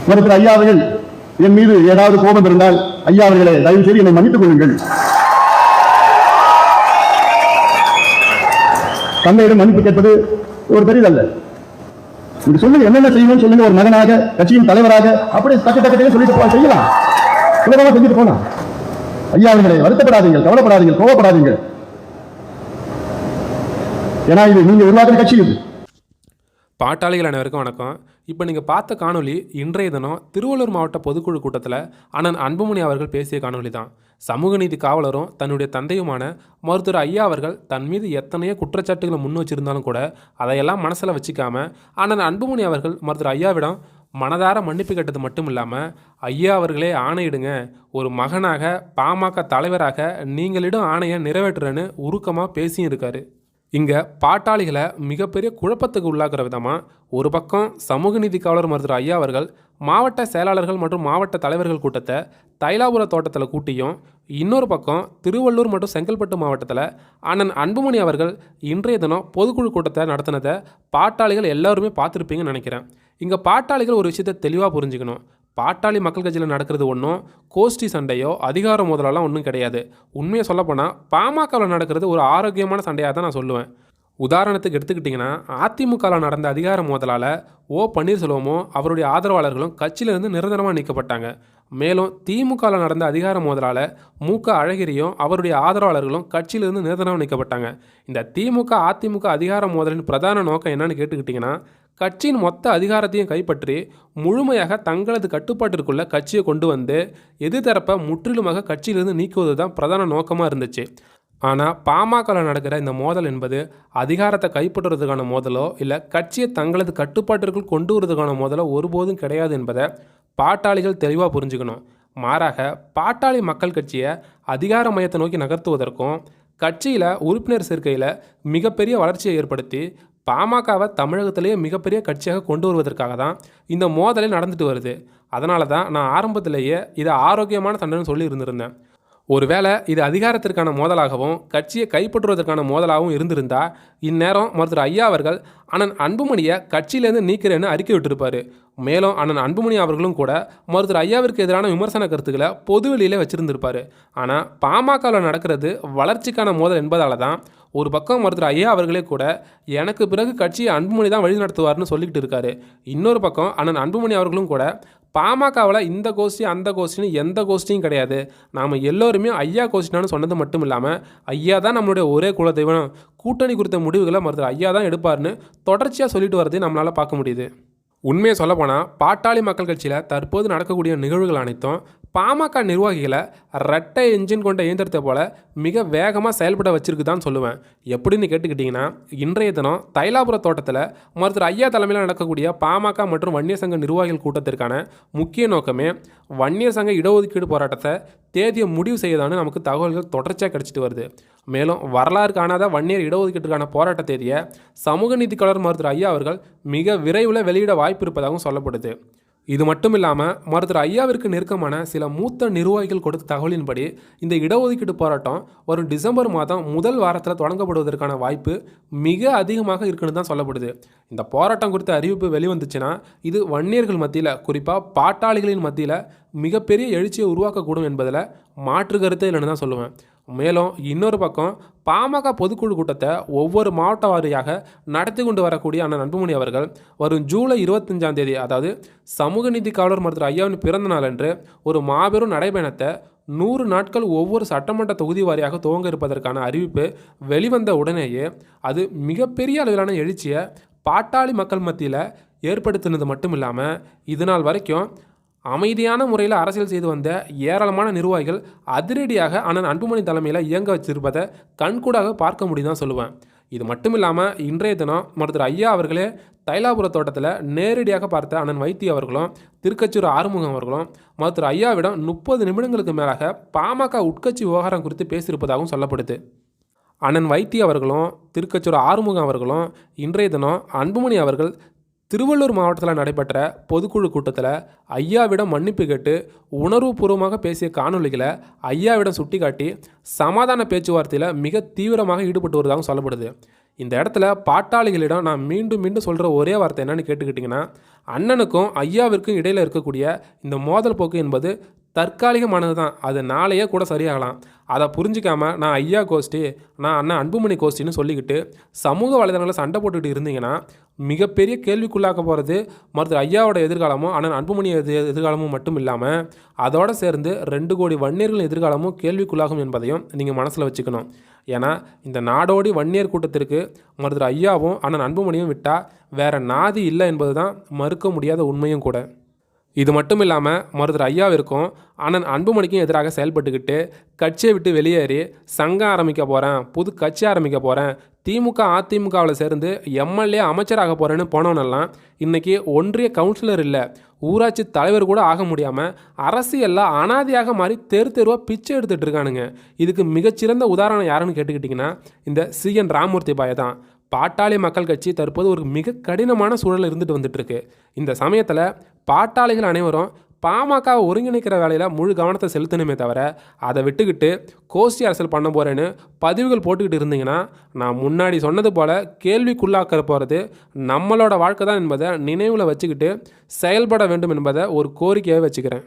மருத்துவர் ஐயா அவர்கள் என் மீது ஏதாவது கோபம் இருந்தால் ஐயா அவர்களே தயவு செய்து என்னை மன்னித்துக் கொள்ளுங்கள். தந்தையிடம் மன்னிப்பு கேட்பது ஒரு பெரிதல்ல. நீங்க சொல்லுங்க, என்னென்ன செய்யணும்னு சொல்லுங்க. ஒரு மகனாக, கட்சியின் தலைவராக அப்படி டக்கு சொல்லிட்டு செய்யலாம், சுலபமா செஞ்சுட்டு போலாம். ஐயா அவர்களே வருத்தப்படாதீங்க, கவலைப்படாதீங்க, கோவப்படாதீங்க. ஏன்னா இது நீங்க உருவாக்குற கட்சி. இது பாட்டாளிகள் அனைவருக்கும் வணக்கம். இப்போ நீங்கள் பார்த்த காணொலி இன்றைய தினம் திருவள்ளூர் மாவட்ட பொதுக்குழு கூட்டத்தில் அண்ணன் அன்புமணி அவர்கள் பேசிய காணொலி தான். சமூக நீதி காவலரும் தன்னுடைய தந்தையுமான மருத்துவர் ஐயா அவர்கள் தன் மீது எத்தனையோ குற்றச்சாட்டுகளை முன் வச்சிருந்தாலும் கூட அதையெல்லாம் மனசில் வச்சுக்காம அண்ணன் அன்புமணி அவர்கள் மருத்துவர் ஐயாவிடம் மனதார மன்னிப்பு கேட்டது மட்டும் இல்லாமல், ஐயா அவர்களே ஆணையிடுங்க, ஒரு மகனாக பாமக தலைவராக நீங்களிடம் ஆணையை நிறைவேற்றுறேன்னு உருக்கமாக பேசியும் இருக்காரு. இங்கே பாட்டாளிகளை மிகப்பெரிய குழப்பத்துக்கு உள்ளாக்குற விதமாக ஒரு பக்கம் சமூக நீதி காவலர் மருத்துவர் ஐயா அவர்கள் மாவட்ட செயலாளர்கள் மற்றும் மாவட்ட தலைவர்கள் கூட்டத்தை தைலாபுர தோட்டத்தில் கூட்டியும், இன்னொரு பக்கம் திருவள்ளூர் மற்றும் செங்கல்பட்டு மாவட்டத்தில் அண்ணன் அன்புமணி அவர்கள் இன்றைய தினம் பொதுக்குழு கூட்டத்தை நடத்தினதை பாட்டாளிகள் எல்லாருமே பார்த்துருப்பீங்கன்னு நினைக்கிறேன். இங்கே பாட்டாளிகள் ஒரு விஷயத்தை தெளிவாக புரிஞ்சுக்கணும். பாட்டாளி மக்கள் கட்சியில் நடக்கிறது ஒன்றும் கோஷ்டி சண்டையோ அதிகார மோதலெல்லாம் ஒன்றும் கிடையாது. உண்மையை சொல்லப்போனால் பாமகவில் நடக்கிறது ஒரு ஆரோக்கியமான சண்டையாக தான் நான் சொல்லுவேன். உதாரணத்துக்கு எடுத்துக்கிட்டிங்கன்னா, அதிமுகவில் நடந்த அதிகார மோதலால் ஓ பன்னீர்செல்வமும் அவருடைய ஆதரவாளர்களும் கட்சியிலிருந்து நிரந்தரமாக நீக்கப்பட்டாங்க. மேலும் திமுகவில் நடந்த அதிகார மோதலால் மு.க. அழகிரியும் அவருடைய ஆதரவாளர்களும் கட்சியிலிருந்து நிரந்தரமாக நீக்கப்பட்டாங்க. இந்த திமுக அதிமுக அதிகார மோதலின் பிரதான நோக்கம் என்னன்னு கேட்டுக்கிட்டிங்கன்னா, கட்சியின் மொத்த அதிகாரத்தையும் கைப்பற்றி முழுமையாக தங்களது கட்டுப்பாட்டிற்குள்ள கட்சியை கொண்டு வந்து எதிர்த்தரப்பை முற்றிலுமாக கட்சியிலிருந்து நீக்குவது தான் பிரதான நோக்கமாக இருந்துச்சு. ஆனால் பாமகவில் நடக்கிற இந்த மோதல் என்பது அதிகாரத்தை கைப்பற்றுறதுக்கான மோதலோ இல்லை கட்சியை தங்களது கட்டுப்பாட்டிற்குள் கொண்டு வருவதற்கான மோதலோ ஒருபோதும் கிடையாது என்பதை பாட்டாளிகள் தெளிவாக புரிஞ்சுக்கணும். மாறாக பாட்டாளி மக்கள் கட்சியை அதிகார மையத்தை நோக்கி நகர்த்துவதற்கும் கட்சியில் உறுப்பினர் சேர்க்கையில் மிகப்பெரிய வளர்ச்சியை ஏற்படுத்தி பாமகவை தமிழகத்திலேயே மிகப்பெரிய கட்சியாக கொண்டு வருவதற்காக தான் இந்த மோதலே நடந்துட்டு வருது. அதனால தான் நான் ஆரம்பத்திலேயே இதை ஆரோக்கியமான சண்டைன்னு சொல்லி இருந்திருந்தேன். ஒருவேளை இது அதிகாரத்திற்கான மோதலாகவும் கட்சியை கைப்பற்றுவதற்கான மோதலாகவும் இருந்திருந்தால் இந்நேரம் மருத்துவர் ஐயா அவர்கள் அண்ணன் அன்புமணியை கட்சியிலேருந்து நீக்கிறேன்னு அறிக்கை விட்டிருப்பார். மேலும் அண்ணன் அன்புமணி அவர்களும் கூட மருத்துவர் ஐயாவிற்கு எதிரான விமர்சன கருத்துக்களை பொதுவெளியிலே வச்சுருந்துருப்பார். ஆனால் பாமகவில் நடக்கிறது வளர்ச்சிக்கான மோதல் என்பதால தான் ஒரு பக்கம் மருத்துவர் ஐயா அவர்களே கூட எனக்கு பிறகு கட்சியை அன்புமணி தான் வழி நடத்துவார்னு சொல்லிக்கிட்டு இருக்காரு. இன்னொரு பக்கம் அண்ணன் அன்புமணி அவர்களும் கூட பாமகவில் இந்த கோஷ்டி அந்த கோஷ்டின்னு எந்த கோஷ்டியும் கிடையாது, நாம் எல்லோருமே ஐயா கோஷ்டினான்னு சொன்னது மட்டும் இல்லாமல் ஐயா தான் நம்மளுடைய ஒரே குலதெய்வம், கூட்டணி குறித்த முடிவுகளை மருத்துவர் ஐயா தான் எடுப்பார்னு தொடர்ச்சியாக சொல்லிட்டு வரதை நம்மளால் பார்க்க முடியுது. உண்மையை சொல்லப்போனால் பாட்டாளி மக்கள் கட்சியில் தற்போது நடக்கக்கூடிய நிகழ்வுகள் அனைத்தும் பாமக நிர்வாகிகளை ரெட்டை என்ஜின் கொண்ட இயந்திரத்தை போல மிக வேகமாக செயல்பட வச்சிருக்கு தான் சொல்லுவேன். எப்படின்னு கேட்டுக்கிட்டிங்கன்னா, இன்றைய தினம் தைலாபுர தோட்டத்தில் மருத்துவர் ஐயா தலைமையில் நடக்கக்கூடிய பாமக மற்றும் வன்னியர் சங்க நிர்வாகிகள் கூட்டத்திற்கான முக்கிய நோக்கமே வன்னியர் சங்க இடஒதுக்கீடு போராட்டத்தை தேதியை முடிவு செய்யதான்னு நமக்கு தகவல்கள் தொடர்ச்சியாக கிடைச்சிட்டு வருது. மேலும் வரலாறு காணாத வன்னியர் இடஒதுக்கீட்டுக்கான போராட்ட தேதியை சமூக நீதி காவலர் மருத்துவர் ஐயா அவர்கள் மிக விரைவில் வெளியிட வாய்ப்பு இருப்பதாகவும் சொல்லப்படுது. இது மட்டும் இல்லாமல் மருத்துவர் ஐயாவிற்கு நெருக்கமான சில மூத்த நிர்வாகிகள் கொடுத்த தகவலின்படி இந்த இடஒதுக்கீடு போராட்டம் வரும் டிசம்பர் மாதம் முதல் வாரத்தில் தொடங்கப்படுவதற்கான வாய்ப்பு மிக அதிகமாக இருக்குன்னு தான் சொல்லப்படுது. இந்த போராட்டம் குறித்த அறிவிப்பு வெளிவந்துச்சுன்னா இது வன்னியர்கள் மத்தியில், குறிப்பாக பாட்டாளிகளின் மத்தியில் மிகப்பெரிய எழுச்சியை உருவாக்கக்கூடும் என்பதில் மாற்று கருத்தே இல்லைன்னு தான் சொல்லுவேன். மேலும் இன்னொரு பக்கம் பாமக பொதுக்குழு கூட்டத்தை ஒவ்வொரு மாவட்ட வாரியாக நடத்தி கொண்டு வரக்கூடிய அண்ணன் அன்புமணி அவர்கள் வரும் ஜூலை 25ஆம் தேதி, அதாவது சமூக நீதி காவலர் மருத்துவர் ஐயாவின் பிறந்த நாள் அன்று ஒரு மாபெரும் நடைபயணத்தை 100 நாட்கள் ஒவ்வொரு சட்டமன்ற தொகுதி வாரியாக துவங்க இருப்பதற்கான அறிவிப்பு வெளிவந்த உடனேயே அது மிகப்பெரிய அளவிலான எழுச்சியை பாட்டாளி மக்கள் மத்தியில் ஏற்படுத்தினது மட்டும் இல்லாமல் இதனால் வரைக்கும் அமைதியான முறையில் அரசியல் செய்து வந்த ஏராளமான நிர்வாகிகள் அதிரடியாக அண்ணன் அன்புமணி தலைமையில் இயங்க வச்சிருப்பதை கண்கூடாக பார்க்க முடியுதான் சொல்லுவேன். இது மட்டும் இல்லாமல் இன்றைய தினம் மருத்துவர் ஐயா அவர்களே தைலாபுர தோட்டத்தில் நேரடியாக பார்த்த அண்ணன் வைத்திய அவர்களும் திருக்கச்சூர் ஆறுமுகம் அவர்களும் மருத்துவர் ஐயாவிடம் 30 நிமிடங்களுக்கு மேலாக பாமக உட்கட்சி விவகாரம் குறித்து பேசியிருப்பதாகவும் சொல்லப்படுது. அண்ணன் வைத்திய அவர்களும் திருக்கச்சூர் ஆறுமுகம் அவர்களும் இன்றைய தினம் அன்புமணி அவர்கள் திருவள்ளூர் மாவட்டத்தில் நடைபெற்ற பொதுக்குழு கூட்டத்தில் ஐயாவிடம் மன்னிப்பு கேட்டு உணர்வுபூர்வமாக பேசிய காணொலிகளை ஐயாவிடம் சுட்டிக்காட்டி சமாதான பேச்சுவார்த்தையில் மிக தீவிரமாக ஈடுபட்டு வருவதாகவும் சொல்லப்படுது. இந்த இடத்துல பாட்டாளிகளிடம் நான் மீண்டும் மீண்டும் சொல்கிற ஒரே வார்த்தை என்னன்னு கேட்டுக்கிட்டிங்கன்னா, அண்ணனுக்கும் ஐயாவிற்கும் இடையில் இருக்கக்கூடிய இந்த மோதல் போக்கு என்பது தற்காலிகமானது தான். அது நாளையே கூட சரியாகலாம். அதை புரிஞ்சிக்காம நான் ஐயா கோஷ்டி, நான் அண்ணன் அன்புமணி கோஷ்டின்னு சொல்லிக்கிட்டு சமூக வலைதளங்களில் சண்டை போட்டுக்கிட்டு இருந்தீங்கன்னா, மிகப்பெரிய கேள்விக்குள்ளாக்க போகிறது மருத்துவர் ஐயாவோட எதிர்காலமும் அண்ணன் அன்புமணி எதிர்காலமும் மட்டும் இல்லாமல் அதோடு சேர்ந்து 2 கோடி வன்னியர்களின் எதிர்காலமும் கேள்விக்குள்ளாகும் என்பதையும் நீங்கள் மனசில் வச்சுக்கணும். ஏன்னா இந்த நாடோடி வன்னியர் கூட்டத்திற்கு மருத்துவர் ஐயாவும் அண்ணன் அன்புமணியும் விட்டால் வேற நாதி இல்லை என்பது தான் மறுக்க முடியாத உண்மையும் கூட. இது மட்டும் இல்லாமல் மருத்துவர் ஐயாவிற்கும் அண்ணன் அன்புமணிக்கும் எதிராக செயல்பட்டுக்கிட்டு கட்சியை விட்டு வெளியேறி சங்கம் ஆரம்பிக்க போகிறேன், புது கட்சி ஆரம்பிக்க போகிறேன், திமுக அதிமுகவில் சேர்ந்து எம்எல்ஏ அமைச்சராக போகிறேன்னு போனவனெல்லாம் இன்றைக்கி ஒன்றிய கவுன்சிலர் இல்லை, ஊராட்சி தலைவர் கூட ஆக முடியாமல் அரசியலில் அனாதையாக மாறி தெருவாக பிச்சை எடுத்துகிட்டு இருக்கானுங்க. இதுக்கு மிகச்சிறந்த உதாரணம் யாருன்னு கேட்டுக்கிட்டிங்கன்னா இந்த CN ராமமூர்த்தி பாயை தான். பாட்டாளி மக்கள் கட்சி தற்போது ஒரு மிக கடினமான சூழலில் இருந்துட்டு வந்துட்டுருக்கு. இந்த சமயத்தில் பாட்டாளிகள் அனைவரும் பாமகவை ஒருங்கிணைக்கிற வேலையில் முழு கவனத்தை செலுத்தணுமே தவிர அதை விட்டுக்கிட்டு கோஷ்டி அரசியல் பண்ண போகிறேன்னு பதிவுகள் போட்டுக்கிட்டு இருந்தீங்கன்னா, நான் முன்னாடி சொன்னது போல் கேள்விக்குள்ளாக்க போகிறது நம்மளோட வாழ்க்கை தான் என்பதை நினைவில் வச்சுக்கிட்டு செயல்பட வேண்டும் என்பதை ஒரு கோரிக்கையாக வச்சுக்கிறேன்.